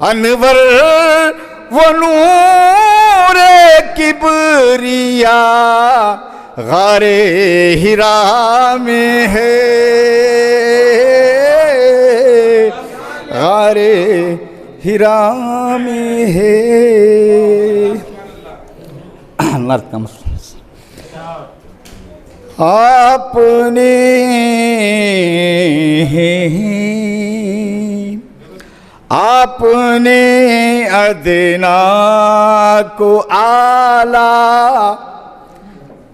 S8: अनवर वो नूर किबरिया गारे हिरा में है, गारे हिरा में है। आपने आपने अदना को आला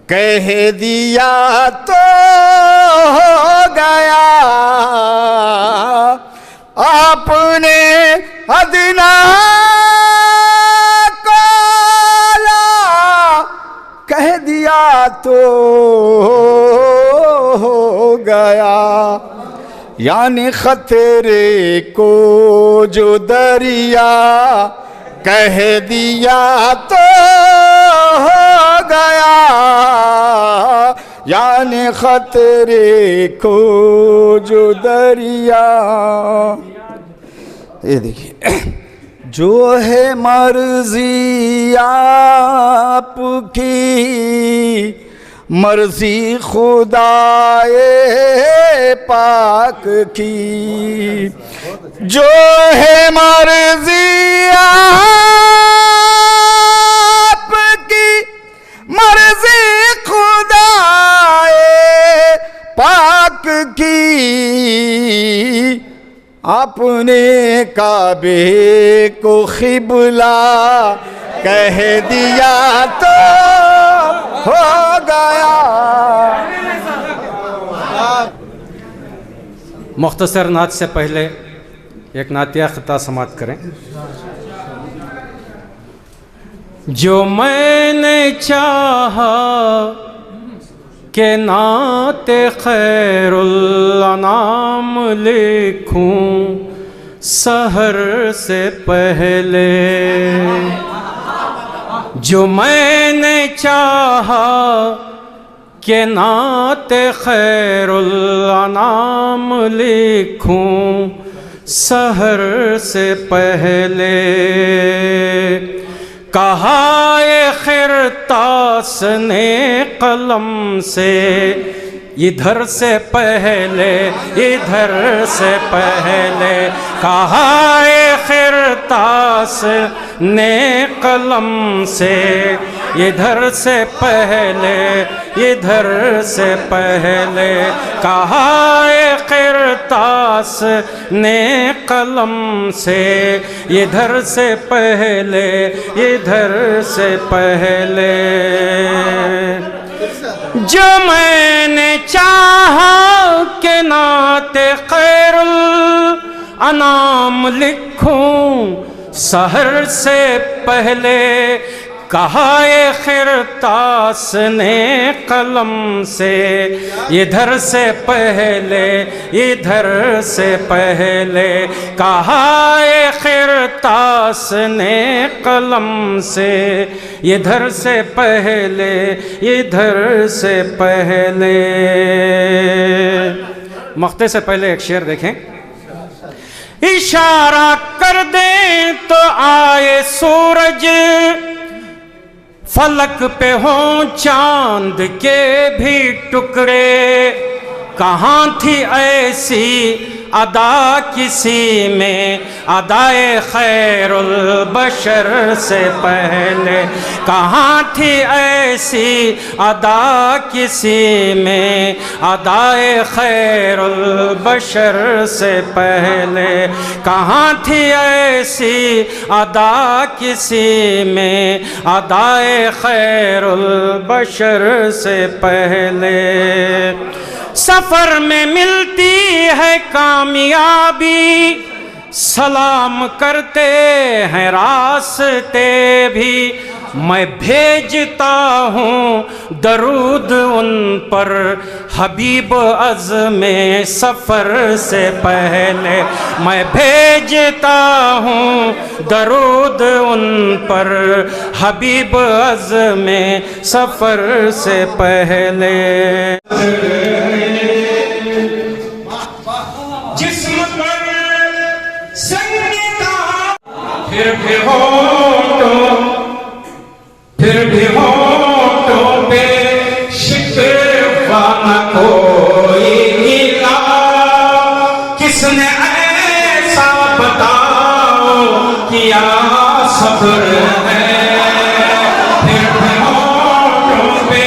S8: कह दिया तो हो गया, आपने अदना को आला कह दिया तो हो गया। यानी खतरे को जो दरिया कह दिया तो हो गया, यानी खतरे को जो दरिया। ये देखिए, जो है मर्जी आपकी मर्जी खुदाए पाक की, जो है मर्जी आपकी मर्जी खुदाए पाक की। आपने काबे को क़िबला कह दिया तो हो गया।
S15: मुख्तसर नात से पहले एक नातिया ख़िता समात करें। जो मैंने चाहा के नाते खैरुल अनाम लिखूं सहर से पहले, जो मैंने चाहा के नाते खैरुल अनाम लिखूं सहर से पहले, कहा ये खिरतास ने कलम से इधर से पहले, इधर से पहले, कहा ये खिरतास ने कलम से इधर से पहले, इधर से पहले, कहा ये खिरतास ने कलम से इधर से पहले, इधर से पहले। जो मैंने चाहा के नाते खैरुल अनाम लिखूं सहर से पहले, कहा ये खिरतास ने कलम से इधर से पहले, इधर से पहले, कहा ये खिरतास ने कलम से इधर से पहले, इधर से पहले। मक्ते से पहले एक शेर देखें। इशारा कर दें तो आए सूरज, फलक पे हों चांद के भी टुकड़े,
S10: कहाँ थी ऐसी अदा किसी में अदाए खैरुल बशर से पहले, कहाँ थी ऐसी अदा किसी में अदाए खैरुल बशर से पहले, कहाँ थी ऐसी अदा किसी में अदाए खैरुल बशर से पहले। सफ़र में मिलती है कामयाबी, सलाम करते हैं रास्ते भी, मैं भेजता हूँ दरूद उन पर हबीब अज़्मे सफ़र से पहले, मैं भेजता हूँ दरूद उन पर हबीब अज़्मे सफ़र से पहले। जिस्म पर संगीता फिर भी होठों पे शिकवा न कोई मिला, किसने ऐसा बताओ किया सब्र है, फिर भी होठों पे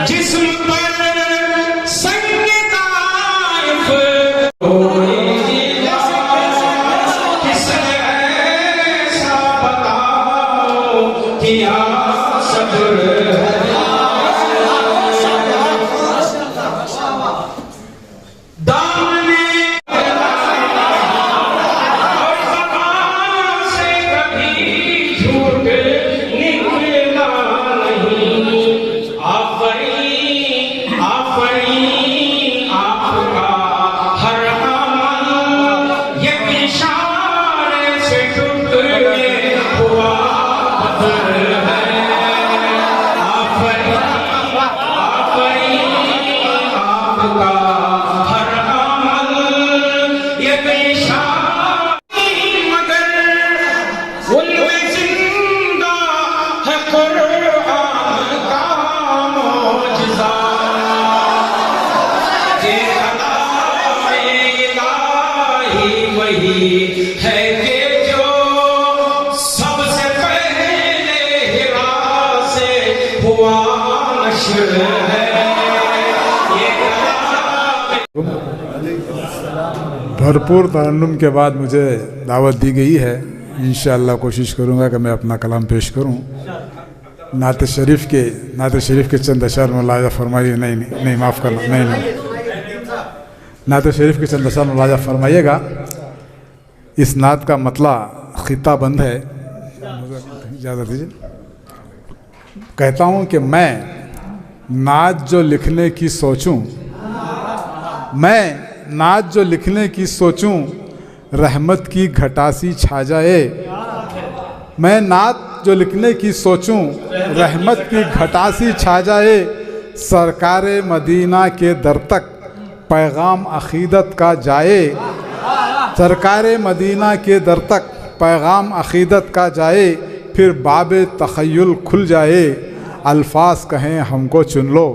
S10: जिस्म पर संगीता है कि जो सबसे पहले हिरा से हुआ नश्र है।
S16: भरपूर तरन्नुम के बाद मुझे दावत दी गई है, इंशाअल्लाह कोशिश करूँगा कि मैं अपना कलाम पेश करूँ। नात शरीफ के चंद अशार मुलाजा फरमाइए। नहीं माफ़ करना, नहीं नात शरीफ के चंद अशार मुलाजा फरमाइएगा। इस नात का मतला खिताबंद है, इजाज़त दीजिए। कहता हूँ कि मैं नात जो लिखने की सोचूं, रहमत की घटासी छा जाए। मैं नात जो लिखने की सोचूं, रहमत की घटासी छा जाए। सरकारे मदीना के दर तक पैगाम अक़ीदत का जाए। सरकारे मदीना के दर तक पैगाम अक़ीदत का जाए। फिर बाबे तख़य्युल खुल जाए। अल्फाज कहें हमको चुन लो।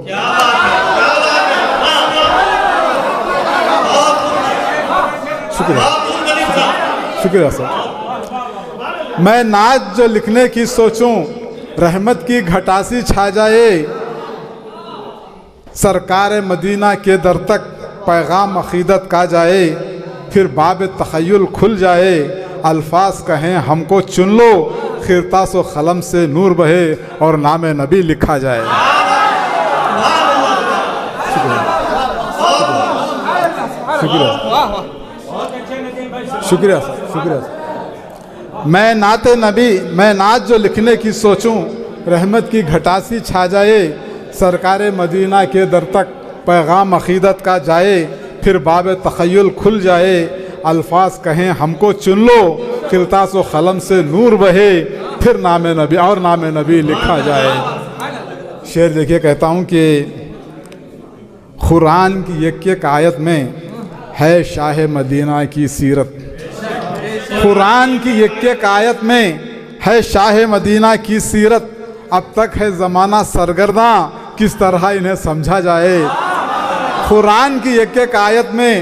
S16: शुक्रिया सर। मैं नात जो लिखने की सोचूं, रहमत की घटासी छा जाए। सरकार मदीना के दर तक पैगाम अक़ीदत का जाए। फिर बाब तख़य्युल खुल जाए। अल्फाज कहें हमको चुन लो। खिरतास व क़लम से नूर बहे और नाम नबी लिखा जाए। शुक्रिया सर। मैं नात जो लिखने की सोचूं, रहमत की घटासी छा जाए। सरकार मदीना के दर तक पैगाम अक़ीदत का जाए। फिर बाब तख़य्युल खुल जाए। अल्फाज कहें हमको चुन लो। खिरतास व क़लम से नूर बहे। फिर नाम नबी लिखा जाए। शेर देखिए, कहता हूँ कि कुरान की एक आयत में है शाह मदीना की सीरत। कुरान की एक आयत में है शाह मदीना की सीरत, अब तक है ज़माना सरगर्दा, किस तरह इन्हें समझा जाए। कुरान की एक एक आयत में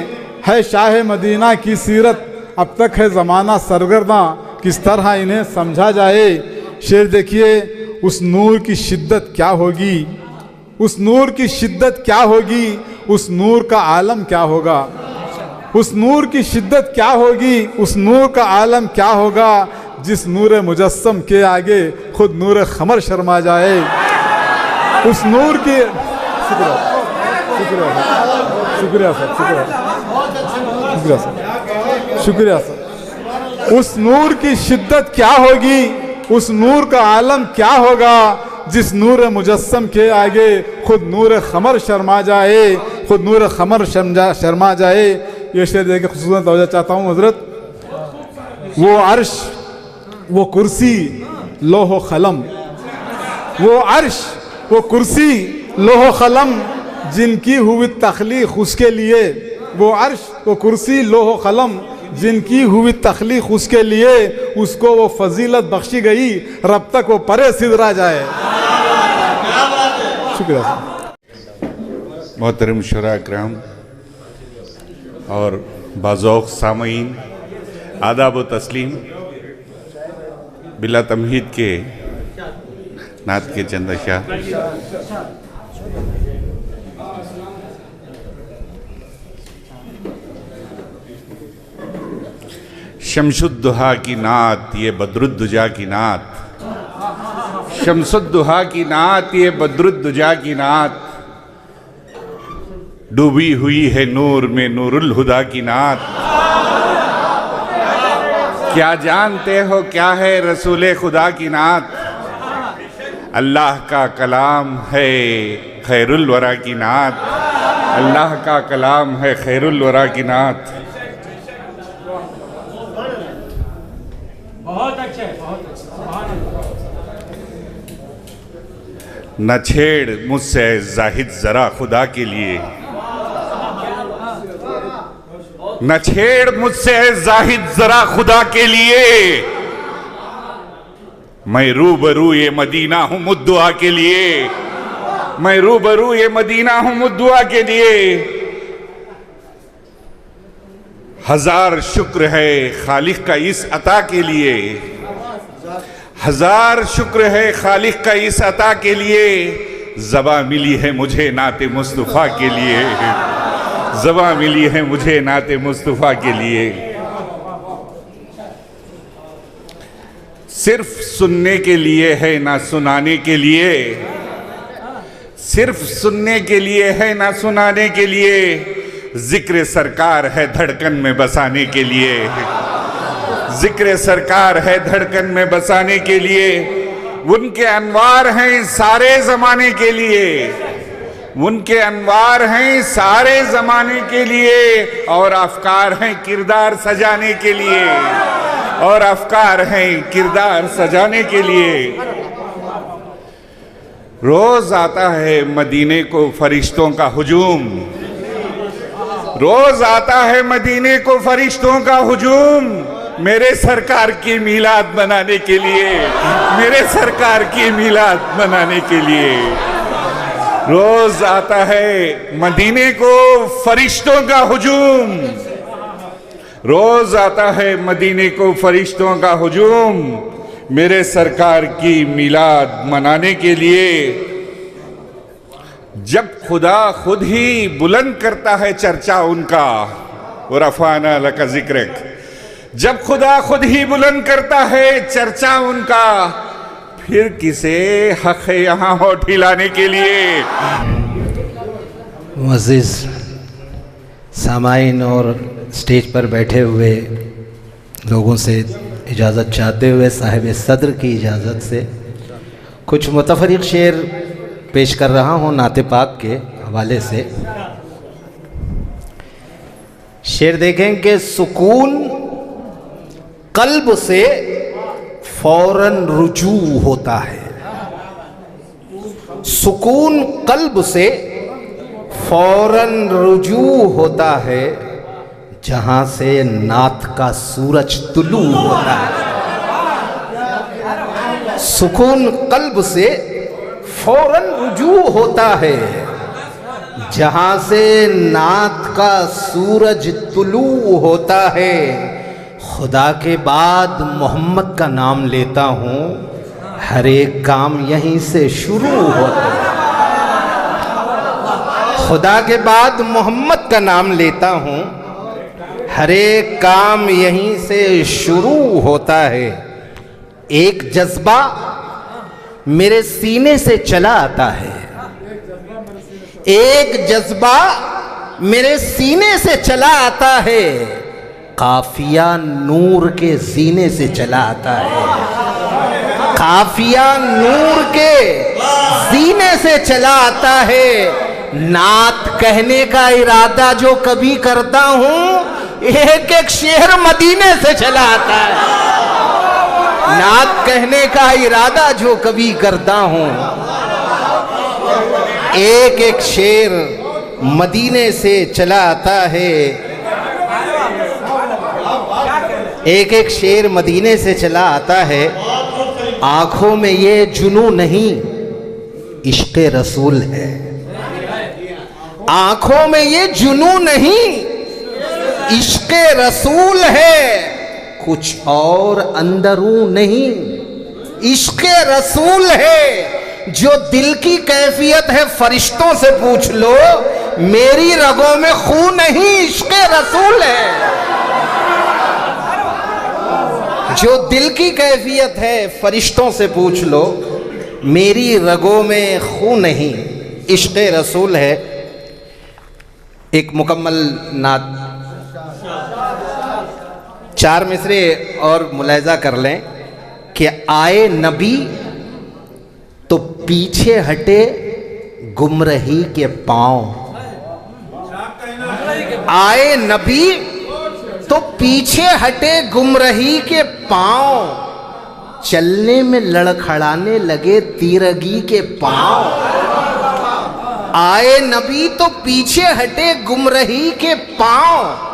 S16: है शाह मदीना की सीरत, अब तक है ज़माना सरगर्दा, किस तरह इन्हें समझा जाए। शेर देखिए, उस नूर की शिद्दत क्या होगी, उस नूर की शिद्दत क्या होगी, उस नूर का आलम क्या होगा, उस नूर की शिद्दत क्या होगी, उस नूर का आलम क्या होगा, जिस नूर मुजस्सम के आगे खुद नूर खमर शर्मा जाए। उस नूर की शुक्रिया शुक्रिया सर, शुक्रिया सर, शुक्रिया सर। उस नूर की शिद्दत क्या होगी, उस नूर का आलम क्या होगा, जिस नूर मुजस्सम के आगे खुद नूर खमर शर्मा जाए, खुद नूर खमर शर्मा जाए। ये शेर देख के खुसूसन तवज्जो चाहता हूँ हजरत। वो अर्श, वो कुर्सी, लोहो कलम, वो अर्श, वो कुर्सी, लोहो कलम, जिनकी हुई तख्लीक उसके लिए, वो अर्श, वो कुर्सी, लोहो कलम, जिनकी हुई तख्लीक उसके लिए, उसको वो फजीलत बख्शी गई, रब तक वो परे सिदरा जाए। शुक्रिया।
S17: मोहतरम शुरा इकराम और बाज़ौक़ सामईन, आदाब व तस्लीम। बिला तमहीद के नात के चंद अशार। शमसुद्दुहा की नात ये बद्रुद्दुजा की नात, शमसुद्दुहा की नात ये बद्रुद्दुजा की नात, डूबी हुई है नूर में नूरुल हुदा की नात। क्या जानते हो क्या है रसूले खुदा की नात, अल्लाह का कलाम है खैरुल वरा की नात, अल्लाह का कलाम है खैरुल वरा की नात।
S2: बहुत अच्छे, बहुत अच्छे।
S17: न छेड़ मुझसे जाहिद जरा खुदा के लिए, न छेड़ मुझसे जाहिद जरा खुदा के लिए, मैं रूबरू ये मदीना हूं मुद्दुआ के लिए, मैं रूबरू ये मदीना हूं मुद्दुआ के लिए। हजार शुक्र है खालिक का इस अता के लिए, हजार शुक्र है खालिक का इस अता के लिए, ज़बा मिली है मुझे नाते मुस्तफ़ा के लिए, ज़बा मिली है मुझे नाते मुस्तफ़ा के लिए। सिर्फ सुनने के लिए है ना सुनाने के लिए, सिर्फ सुनने के लिए है ना सुनाने के लिए, जिक्र सरकार है धड़कन में बसाने के लिए, जिक्र सरकार है धड़कन में बसाने के लिए। उनके अनवार हैं सारे ज़माने के लिए, उनके अनवार हैं सारे ज़माने के लिए, और अफकार हैं किरदार सजाने के लिए, और अफकार हैं किरदार सजाने के लिए। रोज़ आता है मदीने को फरिश्तों का हुजूम, रोज़ आता है मदीने को फरिश्तों का हुजूम, मेरे सरकार की मीलाद मनाने के लिए, मेरे सरकार की मीलाद मनाने के लिए। रोज़ आता है मदीने को फरिश्तों का हुजूम, रोज़ आता है मदीने को फरिश्तों का हुजूम, मेरे सरकार की मीलाद मनाने के लिए। जब खुदा खुद ही बुलंद करता है चर्चा उनका, और रफ़ाना लका ज़िक्रक, जब खुदा खुद ही बुलंद करता है चर्चा उनका, फिर किसे हक़ है यहाँ होठ हिलाने के लिए।
S18: मुअज़्ज़िज़ सामाईन और स्टेज पर बैठे हुए लोगों से इजाज़त चाहते हुए साहिब सदर की इजाज़त से कुछ मुतफ़रिक़ शेर पेश कर रहा हूँ नाते पाक के हवाले से। शेर देखें कि सुकून कल्ब से फौरन रुजू होता है, सुकून कल्ब से फौरन रुजू होता है, जहां से नात का सूरज तुलू होता है। सुकून कल्ब से फौरन रुजू होता है। जहाँ से नात का सूरज तुलू होता है, खुदा के बाद मोहम्मद का नाम लेता हूँ, हर एक काम यहीं से शुरू होता है। खुदा के बाद मोहम्मद का नाम लेता हूँ, हर एक काम यहीं से शुरू होता है। एक जज्बा मेरे सीने से चला आता है, एक जज्बा मेरे सीने से चला आता है, काफिया नूर के सीने से चला आता है, काफिया नूर के सीने से चला आता है। नात कहने का इरादा जो कभी करता हूँ, एक एक शेर मदीने से चला आता है। नात कहने का इरादा जो कभी करता हूँ, एक एक शेर मदीने से चला आता है, एक एक शेर मदीने से चला आता है। आंखों में ये जुनू नहीं, इश्क़ रसूल है। आंखों में ये जुनू नहीं, इश्क़ रसूल है। कुछ और अंदरू नहीं, इश्क़ रसूल है। जो दिल की कैफियत है फरिश्तों से पूछ लो, मेरी रगों में खून नहीं, इश्क़ रसूल है। जो दिल की कैफियत है फरिश्तों से पूछ लो, मेरी रगों में खून नहीं, इश्क़ रसूल है। एक मुकम्मल नात 4 मिसरे और मुलाहिजा कर लें कि आए नबी तो पीछे हटे गुमराही के पांव। आए नबी तो पीछे हटे गुमराही के पांव, चलने में लड़खड़ाने लगे तीरगी के पांव। आए नबी तो पीछे हटे गुमराही के पांव,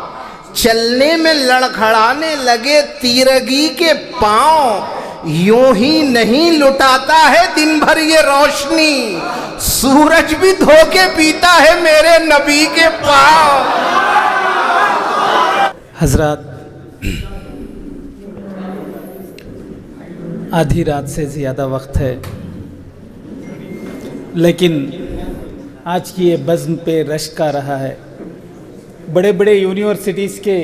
S18: चलने में लड़खड़ाने लगे तीरगी के पांव। यूं ही नहीं लुटाता है दिन भर ये रोशनी, सूरज भी धोके पीता है मेरे नबी के पांव।
S10: हजरात, आधी रात से ज़्यादा वक्त है, लेकिन आज की ये बज़्म पे रश्क आ रहा है। बड़े बड़े यूनिवर्सिटीज़ के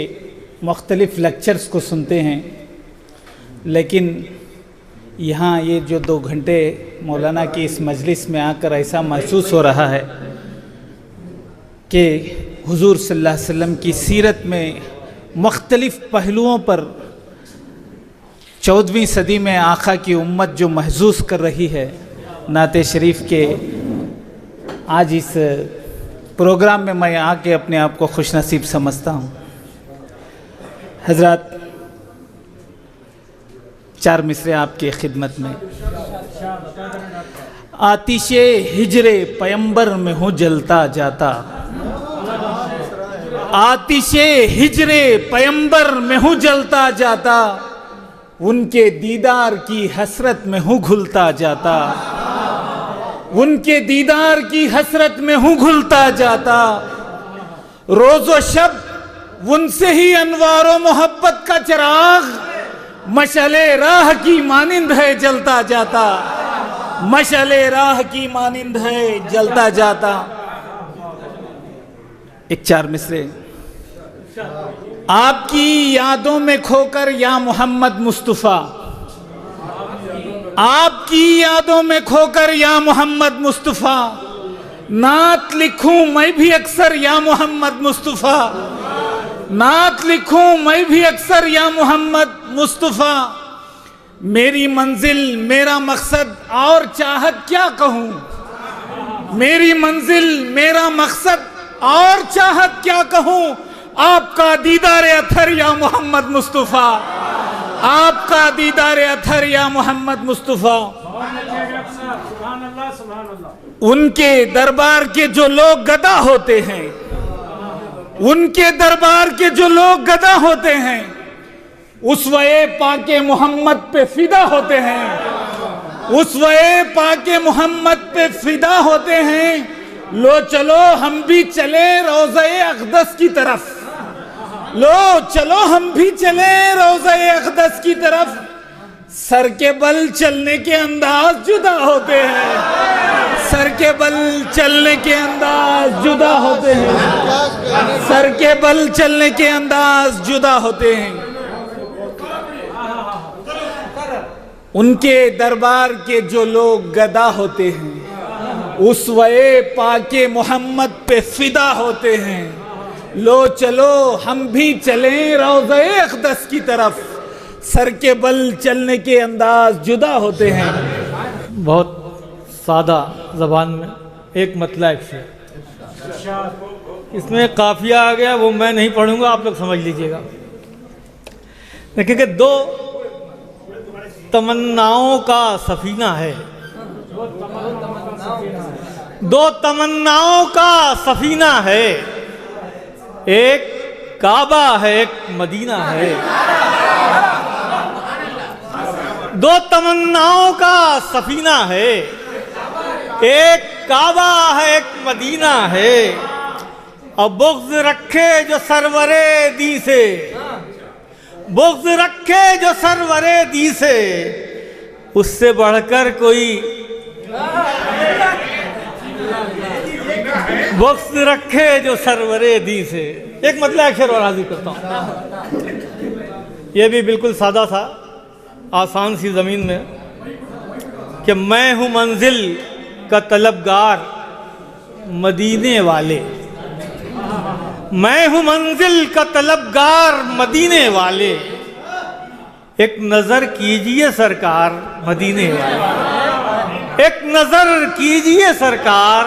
S10: मुख्तलिफ़ लेक्चर्स को सुनते हैं, लेकिन यहाँ ये जो 2 घंटे मौलाना की इस मजलिस में आकर ऐसा महसूस हो रहा है कि हुजूर सल्लल्लाहु अलैहि वसल्लम की सीरत में मुख्तलिफ़ पहलुओं पर 14वीं सदी में आका की उम्मत जो महसूस कर रही है, नाते शरीफ के आज इस प्रोग्राम में मैं आके अपने आप को खुश नसीब समझता हूँ। हजरत, 4 मिसरे आपके खिदमत में। आतिशे हिजरे पैम्बर में हूँ जलता जाता, आतिशे हिजरे पैम्बर में हूँ जलता जाता, उनके दीदार की हसरत में हूँ घुलता जाता, उनके दीदार की हसरत में हूँ घुलता जाता। रोज़ो शब उनसे ही अनवारो मोहब्बत का चिराग, मशले राह की मानिंद है जलता जाता, मशले राह की मानिंद है जलता जाता। एक 4 मिसरे। आपकी यादों में खोकर या मोहम्मद मुस्तफ़ा, आपकी यादों में खोकर या मोहम्मद मुस्तफ़ा, नात लिखूं मैं भी अक्सर या मोहम्मद मुस्तफ़ा, नात लिखूं मैं भी अक्सर या मोहम्मद मुस्तफ़ा। मेरी मंजिल मेरा मकसद और चाहत क्या कहूँ, मेरी मंजिल मेरा मकसद और चाहत क्या कहूँ। आपका दीदार अथर या मोहम्मद मुस्तफ़ा, आपका दीदार अथर या मोहम्मद मुस्तफ़ा। उनके दरबार के जो लोग गदा होते हैं, उनके दरबार के जो लोग गदा होते हैं, उसवे पाके मोहम्मद पे फिदा होते हैं,
S8: उसवे पाके मोहम्मद पे फिदा होते हैं। लो चलो हम भी चले रोज़े अक़दस की तरफ, लो चलो हम भी चले रोज़े अक़दस की तरफ। सर के बल चलने के अंदाज जुदा होते हैं, सर के बल चलने के अंदाज जुदा होते हैं, सर के बल चलने के अंदाज जुदा होते हैं। उनके दरबार के जो लोग गदा होते हैं उसवे पाके मोहम्मद पे फिदा होते हैं। लो चलो हम भी चलें रोज़े अक़दस की तरफ, सर के बल चलने के अंदाज जुदा होते हैं।
S13: बहुत सादा ज़बान में एक मतलब से, इसमें काफिया आ गया, वो मैं नहीं पढ़ूंगा, आप लोग समझ लीजिएगा। देखिए कि दो तमन्नाओं का सफीना है, दो तमन्नाओं का सफीना है, एक काबा है एक मदीना है। दो तमन्नाओं का सफीना है, एक काबा है एक मदीना है। और बुग़्ज़ रखे जो सरवरे दी से, बुग़्ज़ रखे जो सरवरे दी से, उससे बढ़कर कोई बुग़्ज़ रखे जो सरवरे दी से। एक मतलब अक्षर और हाजिर करता हूँ, ये भी बिल्कुल सादा सा आसान सी ज़मीन में कि मैं हूँ मंजिल का तलबगार मदीने वाले, मैं हूँ मंजिल का तलबगार मदीने वाले। एक नज़र कीजिए सरकार मदीने वाले, एक नज़र कीजिए सरकार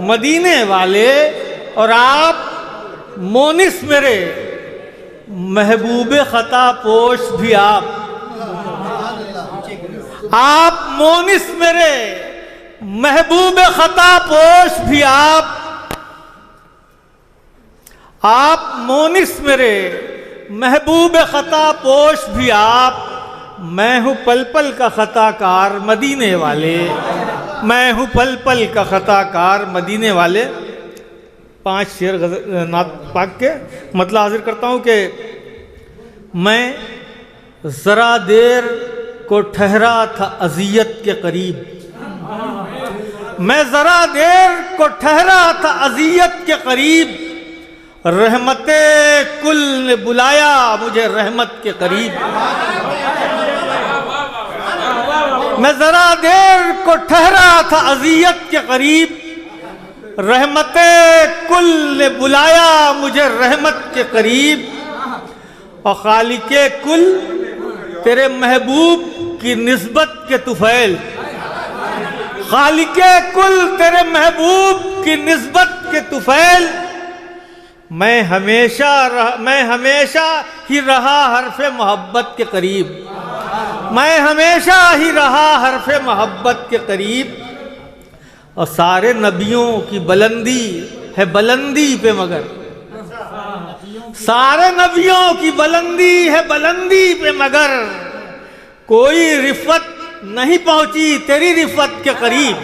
S13: मदीने वाले। और आप मोनिस मेरे महबूब ख़ता पोश भी आप मोनिस मेरे महबूब ख़ता पोश भी आप मोनिस मेरे महबूब ख़ता पोश भी आप। मैं हूँ पल पल का ख़ताकार मदीने वाले, मैं हूँ पल पल का ख़ताकार मदीने वाले। 5 शेर नात पाक के मतलब हाजिर करता हूँ कि मैं ज़रा देर को ठहरा था अज़ियत के करीब, मैं ज़रा देर को ठहरा था अज़ियत के करीब। रहमते कुल ने बुलाया मुझे रहमत के करीब, मैं ज़रा देर को ठहरा था अज़ियत के करीब। रहमते कुल ने बुलाया मुझे रहमत के करीब। और खालिके कुल तेरे महबूब की निस्बत के तुफैल, खालिके कुल तेरे महबूब की निस्बत के तुफैल। मैं हमेशा ही रहा हरफ़े मोहब्बत के करीब, मैं हमेशा ही रहा हरफ़े मोहब्बत के करीब। और सारे नबियों की बुलंदी है बुलंदी पे मगर, सारे नबियों की बुलंदी है बुलंदी पे मगर, कोई रिफ़त नहीं पहुंची तेरी रिफ़त के करीब।